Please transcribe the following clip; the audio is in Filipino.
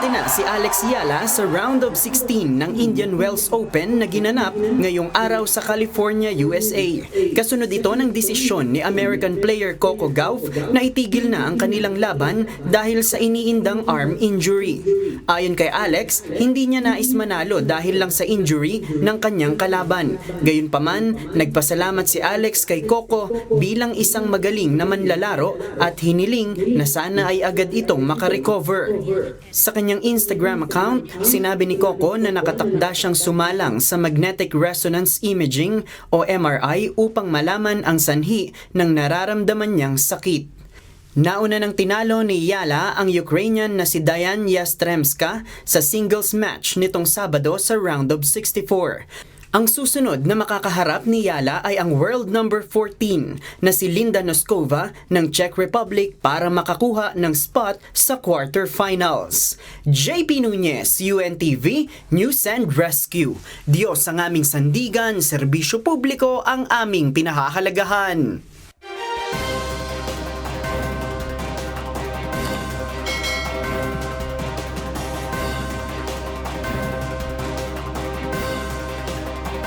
Absente na si Alex Yala sa round of 16 ng Indian Wells Open na ginanap ngayong araw sa California, USA. Kasunod ito ng desisyon ni American player Coco Gauff na itigil na ang kanilang laban dahil sa iniindang arm injury. Ayon kay Alex, hindi niya nais manalo dahil lang sa injury ng kanyang kalaban. Gayunpaman, nagpasalamat si Alex kay Coco bilang isang magaling na manlalaro at hiniling na sana ay agad itong makarecover. Sa kanyang Instagram account, sinabi ni Coco na nakatakda siyang sumalang sa magnetic resonance imaging o MRI upang malaman ang sanhi ng nararamdaman niyang sakit. Nauna nang tinalo ni Yala ang Ukrainian na si Diane Yastremska sa singles match nitong Sabado sa round of 64. Ang susunod na makakaharap ni Yala ay ang world number 14 na si Linda Noskova ng Czech Republic para makakuha ng spot sa quarterfinals. JP Nunez, UNTV, News and Rescue. Diyos ang aming sandigan, serbisyo publiko ang aming pinahahalagahan.